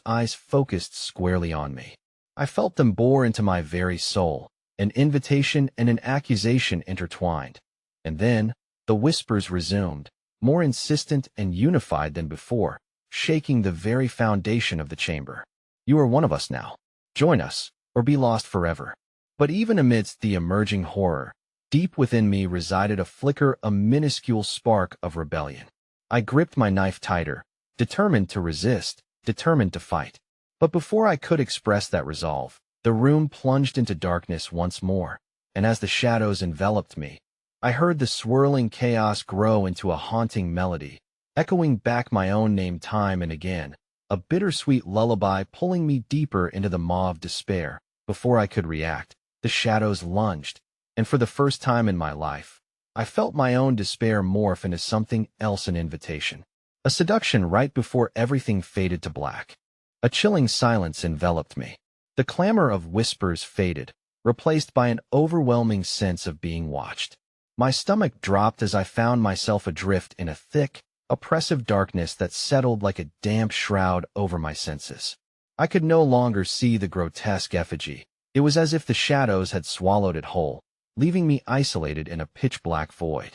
eyes focused squarely on me. I felt them bore into my very soul, an invitation and an accusation intertwined. And then, the whispers resumed, more insistent and unified than before, shaking the very foundation of the chamber. "You are one of us now. Join us, or be lost forever." But even amidst the emerging horror, deep within me resided a minuscule spark of rebellion. I gripped my knife tighter, determined to resist, determined to fight. But before I could express that resolve, the room plunged into darkness once more, and as the shadows enveloped me, I heard the swirling chaos grow into a haunting melody, echoing back my own name time and again, a bittersweet lullaby pulling me deeper into the maw of despair. Before I could react, the shadows lunged, and for the first time in my life, I felt my own despair morph into something else, an invitation. A seduction right before everything faded to black. A chilling silence enveloped me. The clamor of whispers faded, replaced by an overwhelming sense of being watched. My stomach dropped as I found myself adrift in a thick, oppressive darkness that settled like a damp shroud over my senses. I could no longer see the grotesque effigy. It was as if the shadows had swallowed it whole, leaving me isolated in a pitch-black void.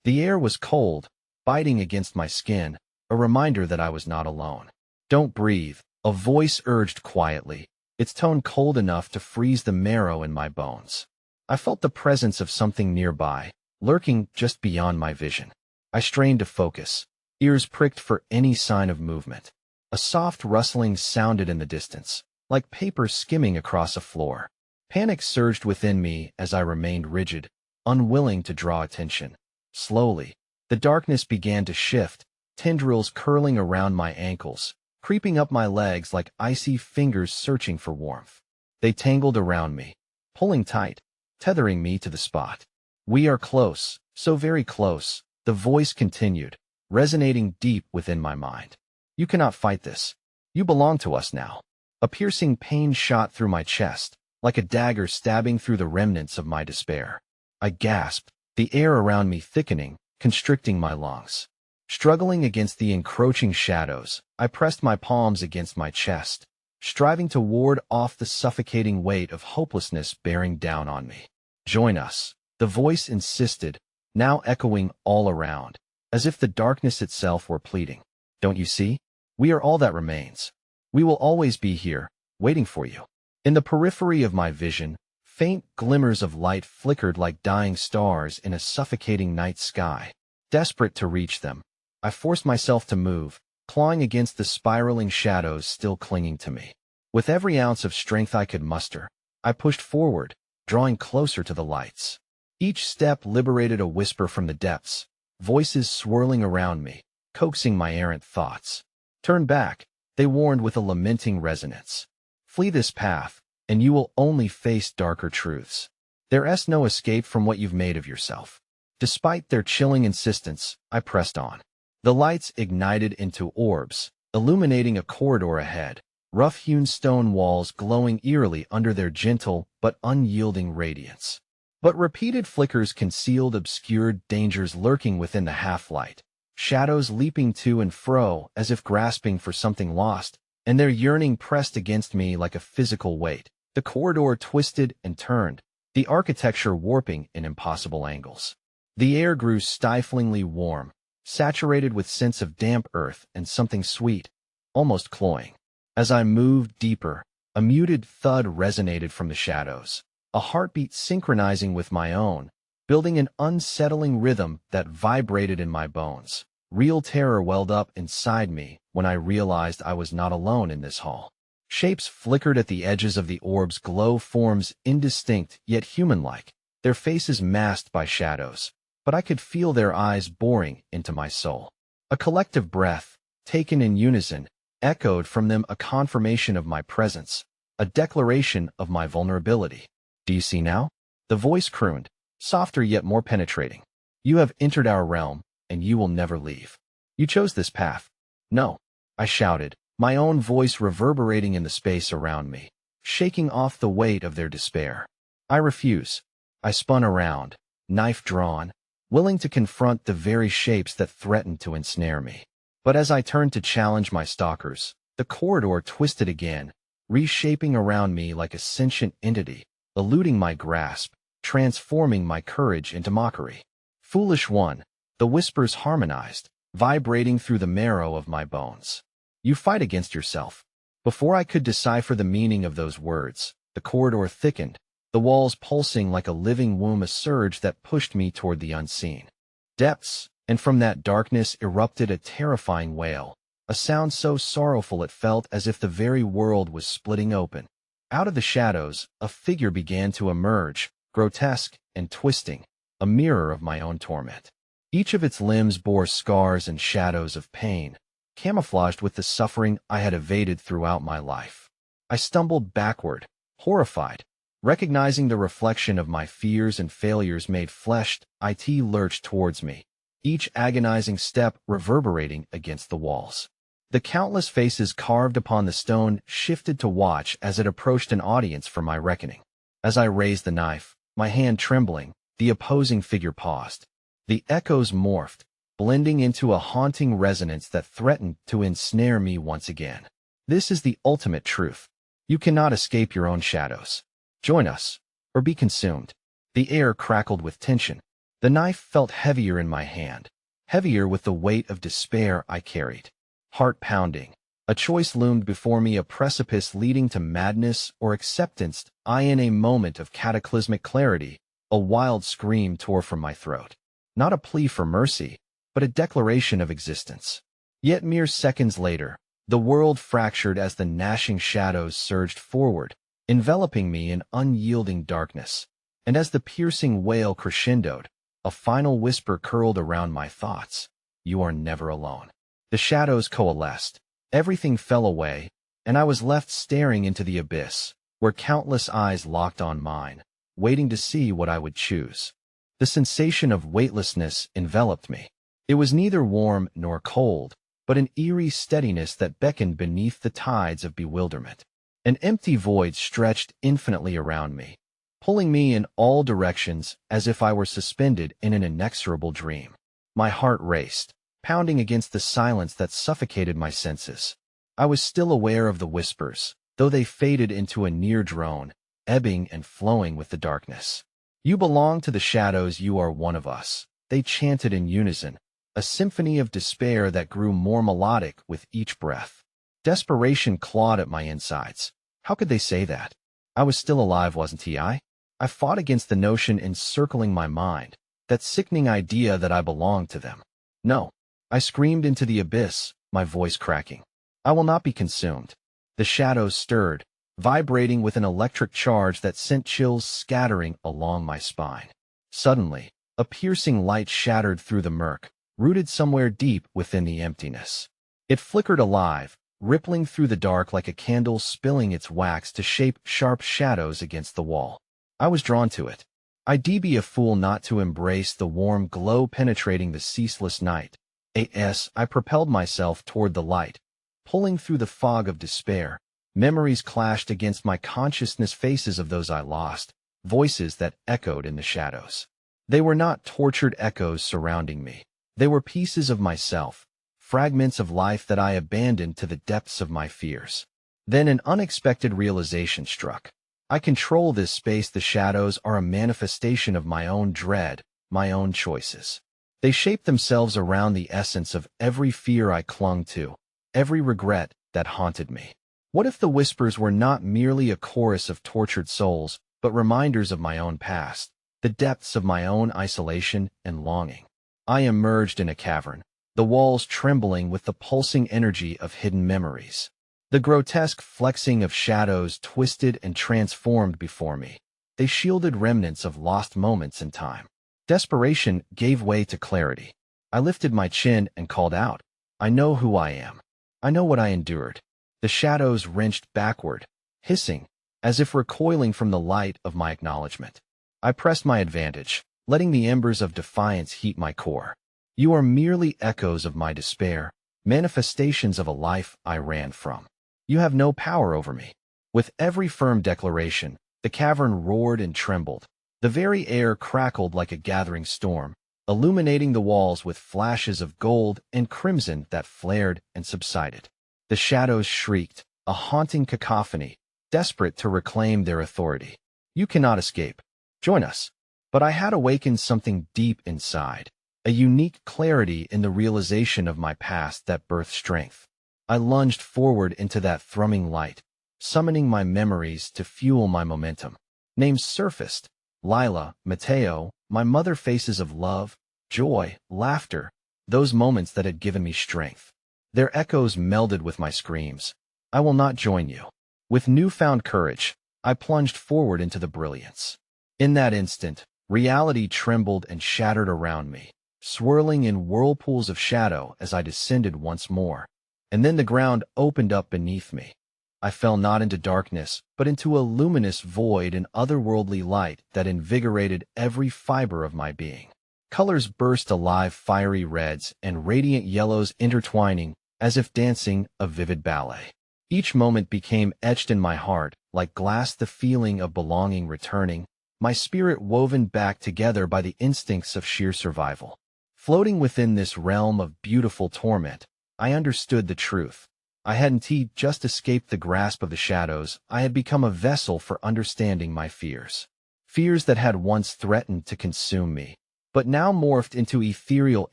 The air was cold, biting against my skin, a reminder that I was not alone. "Don't breathe," a voice urged quietly, its tone cold enough to freeze the marrow in my bones. I felt the presence of something nearby, lurking just beyond my vision. I strained to focus, ears pricked for any sign of movement. A soft rustling sounded in the distance, like paper skimming across a floor. Panic surged within me as I remained rigid, unwilling to draw attention. Slowly, the darkness began to shift, tendrils curling around my ankles, creeping up my legs like icy fingers searching for warmth. They tangled around me, pulling tight, tethering me to the spot. "We are close, so very close," the voice continued, resonating deep within my mind. "You cannot fight this. You belong to us now." A piercing pain shot through my chest, like a dagger stabbing through the remnants of my despair. I gasped, the air around me thickening, constricting my lungs. Struggling against the encroaching shadows, I pressed my palms against my chest, striving to ward off the suffocating weight of hopelessness bearing down on me. "Join us," the voice insisted, now echoing all around, as if the darkness itself were pleading. "Don't you see? We are all that remains. We will always be here, waiting for you." In the periphery of my vision, faint glimmers of light flickered like dying stars in a suffocating night sky. Desperate to reach them, I forced myself to move, clawing against the spiraling shadows still clinging to me. With every ounce of strength I could muster, I pushed forward, drawing closer to the lights. Each step liberated a whisper from the depths, voices swirling around me, coaxing my errant thoughts. "Turn back," they warned with a lamenting resonance. "Flee this path, and you will only face darker truths. There's no escape from what you've made of yourself." Despite their chilling insistence, I pressed on. The lights ignited into orbs, illuminating a corridor ahead, rough-hewn stone walls glowing eerily under their gentle but unyielding radiance. But repeated flickers concealed obscured dangers lurking within the half-light, shadows leaping to and fro as if grasping for something lost, and their yearning pressed against me like a physical weight. The corridor twisted and turned, the architecture warping in impossible angles. The air grew stiflingly warm, saturated with scents of damp earth and something sweet, almost cloying. As I moved deeper, a muted thud resonated from the shadows, a heartbeat synchronizing with my own, building an unsettling rhythm that vibrated in my bones. Real terror welled up inside me when I realized I was not alone in this hall. Shapes flickered at the edges of the orb's glow, forms indistinct yet human-like, their faces masked by shadows, but I could feel their eyes boring into my soul. A collective breath, taken in unison, echoed from them, a confirmation of my presence, a declaration of my vulnerability. "Do you see now?" the voice crooned, softer yet more penetrating. "You have entered our realm, and you will never leave. You chose this path." "No," I shouted, my own voice reverberating in the space around me, shaking off the weight of their despair. "I refuse." I spun around, knife drawn, willing to confront the very shapes that threatened to ensnare me. But as I turned to challenge my stalkers, the corridor twisted again, reshaping around me like a sentient entity, eluding my grasp, transforming my courage into mockery. "Foolish one," the whispers harmonized, vibrating through the marrow of my bones. "You fight against yourself." Before I could decipher the meaning of those words, the corridor thickened, the walls pulsing like a living womb, a surge that pushed me toward the unseen depths, and from that darkness erupted a terrifying wail, a sound so sorrowful it felt as if the very world was splitting open. Out of the shadows, a figure began to emerge, grotesque and twisting, a mirror of my own torment. Each of its limbs bore scars and shadows of pain, camouflaged with the suffering I had evaded throughout my life. I stumbled backward, horrified. Recognizing the reflection of my fears and failures made fleshed, it lurched towards me, each agonizing step reverberating against the walls. The countless faces carved upon the stone shifted to watch as it approached an audience for my reckoning. As I raised the knife, my hand trembling, the opposing figure paused. The echoes morphed, blending into a haunting resonance that threatened to ensnare me once again. This is the ultimate truth. You cannot escape your own shadows. Join us, or be consumed. The air crackled with tension. The knife felt heavier in my hand, heavier with the weight of despair I carried. Heart pounding. A choice loomed before me, a precipice leading to madness or acceptance. In a moment of cataclysmic clarity, a wild scream tore from my throat. Not a plea for mercy, but a declaration of existence. Yet mere seconds later, the world fractured as the gnashing shadows surged forward, enveloping me in unyielding darkness. And as the piercing wail crescendoed, a final whisper curled around my thoughts. You are never alone. The shadows coalesced, everything fell away, and I was left staring into the abyss, where countless eyes locked on mine, waiting to see what I would choose. The sensation of weightlessness enveloped me. It was neither warm nor cold, but an eerie steadiness that beckoned beneath the tides of bewilderment. An empty void stretched infinitely around me, pulling me in all directions as if I were suspended in an inexorable dream. My heart raced, pounding against the silence that suffocated my senses. I was still aware of the whispers, though they faded into a near drone, ebbing and flowing with the darkness. You belong to the shadows, you are one of us, they chanted in unison, a symphony of despair that grew more melodic with each breath. Desperation clawed at my insides. How could they say that? I was still alive, wasn't I? I fought against the notion encircling my mind, that sickening idea that I belonged to them. No, I screamed into the abyss, my voice cracking. I will not be consumed. The shadows stirred, vibrating with an electric charge that sent chills scattering along my spine. Suddenly, a piercing light shattered through the murk, rooted somewhere deep within the emptiness. It flickered alive, rippling through the dark like a candle spilling its wax to shape sharp shadows against the wall. I was drawn to it. I'd be a fool not to embrace the warm glow penetrating the ceaseless night. I propelled myself toward the light, pulling through the fog of despair. Memories clashed against my consciousness, faces of those I lost, voices that echoed in the shadows. They were not tortured echoes surrounding me. They were pieces of myself, fragments of life that I abandoned to the depths of my fears. Then an unexpected realization struck. I control this space. The shadows are a manifestation of my own dread, my own choices. They shape themselves around the essence of every fear I clung to, every regret that haunted me. What if the whispers were not merely a chorus of tortured souls, but reminders of my own past, the depths of my own isolation and longing? I emerged in a cavern, the walls trembling with the pulsing energy of hidden memories. The grotesque flexing of shadows twisted and transformed before me. They shielded remnants of lost moments in time. Desperation gave way to clarity. I lifted my chin and called out, I know who I am. I know what I endured. The shadows wrenched backward, hissing, as if recoiling from the light of my acknowledgement. I pressed my advantage, letting the embers of defiance heat my core. You are merely echoes of my despair, manifestations of a life I ran from. You have no power over me. With every firm declaration, the cavern roared and trembled. The very air crackled like a gathering storm, illuminating the walls with flashes of gold and crimson that flared and subsided. The shadows shrieked, a haunting cacophony, desperate to reclaim their authority. You cannot escape. Join us. But I had awakened something deep inside, a unique clarity in the realization of my past that birthed strength. I lunged forward into that thrumming light, summoning my memories to fuel my momentum. Names surfaced: Lila, Mateo, my mother, faces of love, joy, laughter, those moments that had given me strength. Their echoes melded with my screams. I will not join you. With newfound courage, I plunged forward into the brilliance. In that instant, reality trembled and shattered around me, swirling in whirlpools of shadow as I descended once more. And then the ground opened up beneath me. I fell not into darkness, but into a luminous void and otherworldly light that invigorated every fiber of my being. Colors burst alive, fiery reds and radiant yellows intertwining as if dancing a vivid ballet. Each moment became etched in my heart, like glass, the feeling of belonging returning, my spirit woven back together by the instincts of sheer survival. Floating within this realm of beautiful torment, I understood the truth. I hadn't just escaped the grasp of the shadows, I had become a vessel for understanding my fears. Fears that had once threatened to consume me, but now morphed into ethereal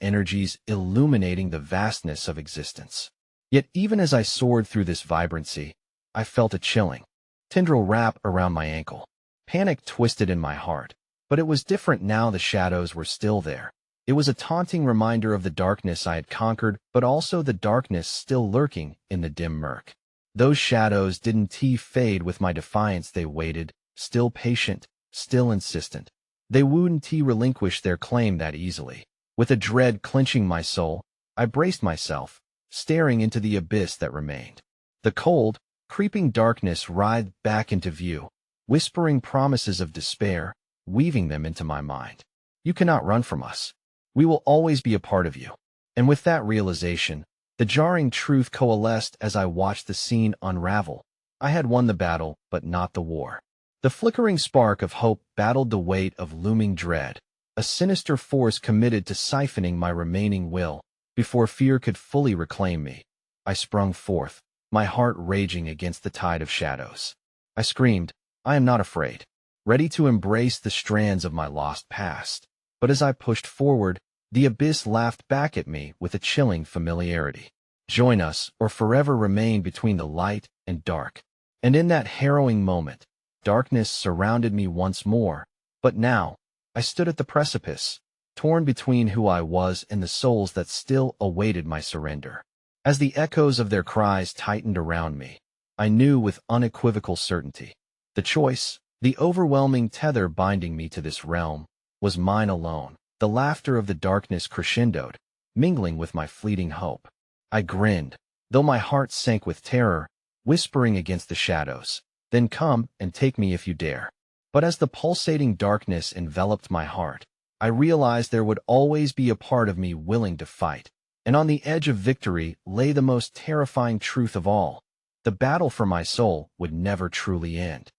energies illuminating the vastness of existence. Yet even as I soared through this vibrancy, I felt a chilling, tendril wrap around my ankle. Panic twisted in my heart, but it was different now. The shadows were still there. It was a taunting reminder of the darkness I had conquered, but also the darkness still lurking in the dim murk. Those shadows didn't fade with my defiance. They waited, still patient, still insistent. They wouldn't relinquish their claim that easily. With a dread clenching my soul, I braced myself, staring into the abyss that remained. The cold, creeping darkness writhed back into view, whispering promises of despair, weaving them into my mind. You cannot run from us. We will always be a part of you. And with that realization, the jarring truth coalesced as I watched the scene unravel. I had won the battle, but not the war. The flickering spark of hope battled the weight of looming dread, a sinister force committed to siphoning my remaining will. Before fear could fully reclaim me, I sprung forth, my heart raging against the tide of shadows. I screamed, I am not afraid, ready to embrace the strands of my lost past. But as I pushed forward, the abyss laughed back at me with a chilling familiarity. Join us, or forever remain between the light and dark. And in that harrowing moment, darkness surrounded me once more, but now, I stood at the precipice, torn between who I was and the souls that still awaited my surrender. As the echoes of their cries tightened around me, I knew with unequivocal certainty. The choice, the overwhelming tether binding me to this realm, was mine alone. The laughter of the darkness crescendoed, mingling with my fleeting hope. I grinned, though my heart sank with terror, whispering against the shadows, then come and take me if you dare. But as the pulsating darkness enveloped my heart, I realized there would always be a part of me willing to fight. And on the edge of victory lay the most terrifying truth of all. The battle for my soul would never truly end.